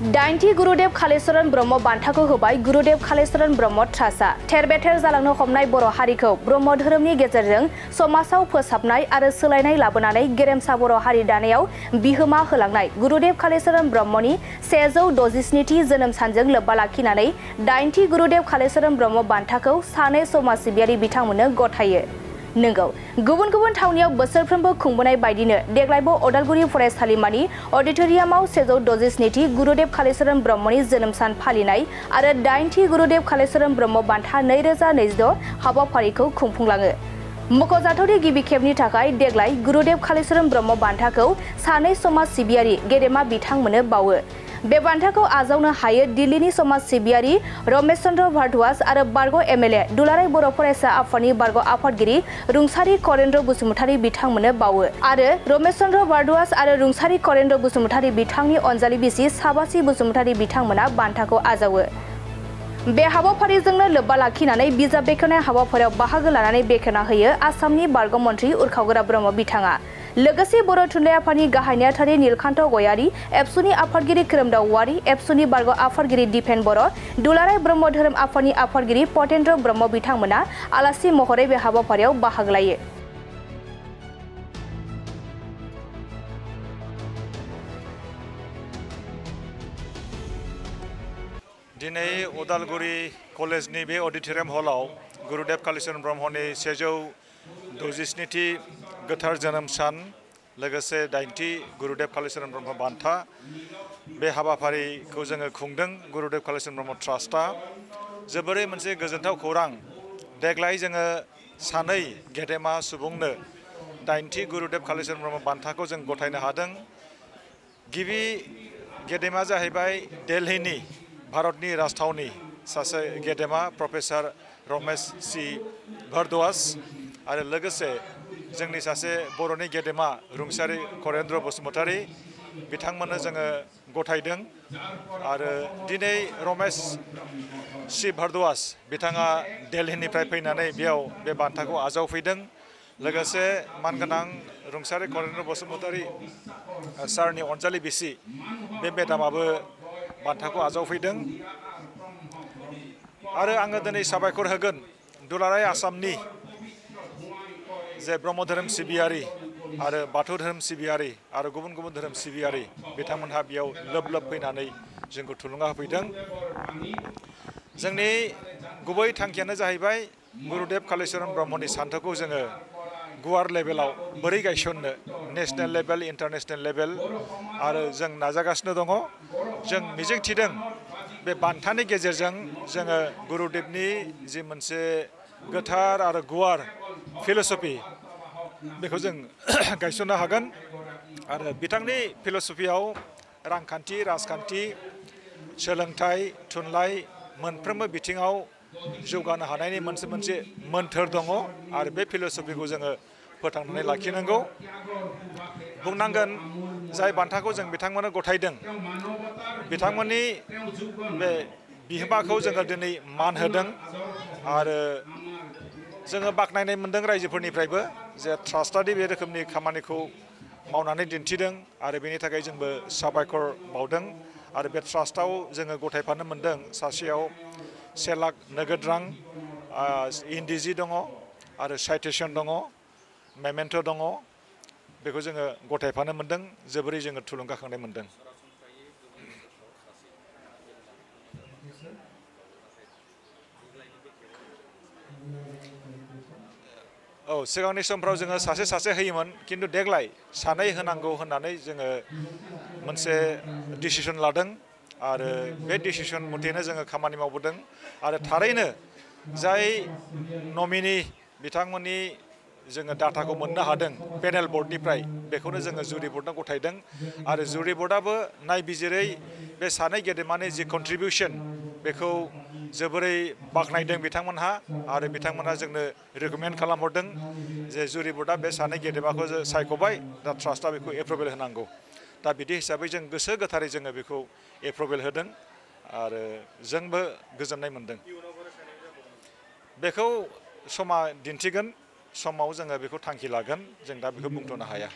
दाइनथि गुरुदेव कालीचरण ब्रह्म बान्थाखौ होबाय गुरुदेव कालीचरण ब्रह्म ट्रास्टआ थेर-बेथेर जालांनो हमनाय बर' हारिखौ ब्रह्म धोरोमनि गेजेरजों समाजाव फोसाबनाय आरो सोलायनाय लाबोनानै गेरेमसा बर' हारि दानायाव बिहोमा होलांनाय गुरुदेव कालीचरण ब्रह्मनि 167थि जोनोम सानजों लोब्बा लाखिनानै दाइनथि गुरुदेव कालीचरण ब्रह्म बान्थाखौ सानै समाज सिबियारि बिथांमोननो गथायो। नंगौ गुबुन गुबुन थावनियाव बोसोरफ्रोमबो खुंबोनाय बायदिनो देग्लायबो अदालगुरि फरायसालिमानि अडिटोरियामाव 167थि गुरुदेव कालीचरण ब्रह्मनि जोनोम सान फालिनाय आरो दाइनथि गुरुदेव कालीचरण ब्रह्म बान्था 2026 हाबाफारिखौ खुंफुंलाङो। मख'जाथावदि गिबि खेबनि थाखाय देग्लाय गुरुदेव कालीचरण ब्रह्म बान्थाखौ सानै समाज सिबियारि गेदेमा बिथांमोननो बावो। बे बान्थाखौ आजावनो हायो दिल्लीनि समाज सिबियारि रमेश चन्द्र भारद्वाज आरो बारग' एमएलए दुलाराय बर' फरायसा आफादनि बारग' आफादगिरि रुंसारि करेन्द्र बसुमतारी बिथांमोननो बावो आरो रमेश चन्द्र भारद्वाज आरो रुंसारि करेन्द्र बसुमतारी बिथांनि अनजालि बिसि साबासि बसुमतारी बिथांमोना बान्थाखौ आजावो। बे हाबाफारिजोंनो लोब्बा लाखिनानै बिजाब बेखेवनाय हाबाफारियाव बाहागो लानानै बेखेवना होयो आसामनि बारग' मन्थ्रि उरखावगोरा ब्रह्म बिथाङा। लोगोसे बर' थुनलाइ आफादनि गाहाय नेहाथारि नीलकान्त गयारी, एबसुनि आफादगिरि खोरोमदाव औवारी, एबसुनि बारग' आफादगिरि दिपेन बर', दुलाराय ब्रह्म धोरोम आफादनि आफादगिरि पतेन्द्र ब्रह्म बिथांमोना आलासि महरै बे हाबाफारियाव बाहागो लायो। दिनै अदालगुरि कलेजनि बे अडिटोरियाम हलाव गुरुदेव कालीचरण ब्रह्मनि 167थि गोथार जोनोम सान लोगोसे 9थि गुरुदेव कालीचरण ब्रह्म बान्था बे हाबाफारिखौ जोङो खुंदों। गुरुदेव कालीचरण ब्रह्म ट्रास्टआ जोबोरै मोनसे गोजोनथाव खौरां। देग्लाय जोङो सानै गेदेमा सुबुंनो 9थि गुरुदेव कालीचरण ब्रह्म बान्थाखौ जों गथायनो हादों। गिबि गेदेमा जाहैबाय दिल्लीनि भारतनि राजथावनि सासे गेदेमा प्रफेसर रमेश सि भारद्वाज आरो लोगोसे जोंनि सासे बर'नि गेदेमा रुंसारि करेन्द्र बसुमतारी बिथांमोननो जोङो गथायदों। आरो दिनै रमेश सि भारद्वाज बिथाङा दिल्लीनिफ्राय फैनानै बेयाव बे बान्थाखौ आजावफैदों। लोगोसे मानगोनां रुंसारि करेन्द्र बसुमतारी सारनि अनजालि बिसि बे मेडामाबो बान्थाखौ आजावफैदों। आरो आङो दिनै साबायखर होगोन दुलाराय आसामनि जे ब्रह्म धोरोम सिबियारि आरो बाथौ धोरोम सिबियारि आरो गुबुन गुबुन धोरोम सिबियारि बिथांमोनहा बेयाव लोब लोब फैनानै जोंखौ थुलुंगा होफैदों। जोंनि गुबै थांखियानो जाहैबाय गुरुदेव कालीचरण ब्रह्मनि सान्थौखौ जोङो गुवार लेभेलाव बोरै गायसननो नेशनेल लेभेल इन्टारनेशनेल लेभेल आरो जों नाजागासिनो दङ। जों मिजिंथिदों बे बान्थानि गेजेरजों जोङो गुरुदेवनि जि मोनसे गोथार आरो गुवार फिल'सफि बेखौ जों गायसननो हागोन। आरो बिथांनि फिल'सफियाव रांखान्थि राजखान्थि सोलोंथाइ थुनलाइ मोनफ्रोमबो बिथिङाव जौगानो हानायनि मोनसे मोन्थोर दङ आरो बे फिल'सफिखौ जोङो फोथांनानै लाखिनांगौ। बुंनांगोन जाय बान्थाखौ जों बिथांमोननो गथायदों बिथांमोननि बे बिहोमाखौ जोङो दिनै मान होदों आरो जोङो बाख्नायनाय मोन्दों रायजोफोरनिफ्रायबो जे ट्रास्टआदि बे रोखोमनि खामानिखौ मावनानै दिन्थिदों आरो बेनि थाखाय जोंबो साबायखर बावदों। आरो बे ट्रास्टआव जोङो गथायफानो मोन्दों सासेयाव 1 लाख नोगोद रां, इन्दिजि दङ आरो साइटेसन दङ, मेमेन्ट' दङ। बेखौ जोङो गथायफानो मोन्दों। जोबोरै जोङो थुलुंगाखांनाय मोन्दों। औ सिगांनि समफ्राव जोङो सासे होयोमोन खिन्थु देग्लाय सानै होनांगौ होननानै जोङो मोनसे डिसिसन लादों आरो बे डिसिसन मथेनो जोङो खामानि मावबोदों। आरो थारैनो जाय नमिनि बिथांमोननि जोङो डाटाखौ मोननो हादों पेनेल बर्डनिफ्राय बेखौनो जोङो जुरि बर्डनो गथायदों आरो जुरि बर्डआबो नायबिजिरै बे सानै गेदेमानि जि कन्ट्रिबिउसन बेखौ जोबोरै बाख्नायदों बिथांमोनहा आरो बिथांमोनहा जोंनो रेकमेन्ड खालामहरदों जे जुरि बर्डआ बे सानै गेदेमाखौ सायख'बाय, दा ट्रास्टआ बेखौ एप्रभेल होनांगौ। दा बिदि हिसाबै जों गोसो गोथारै जोङो बेखौ एप्रभेल होदों आरो जोंबो गोजोननाय मोन्दों। बेखौ समा दिन्थिगोन, समाव जोङो बेखौ थांखि लागोन। जों दा बेखौ बुंथ'नो हाया।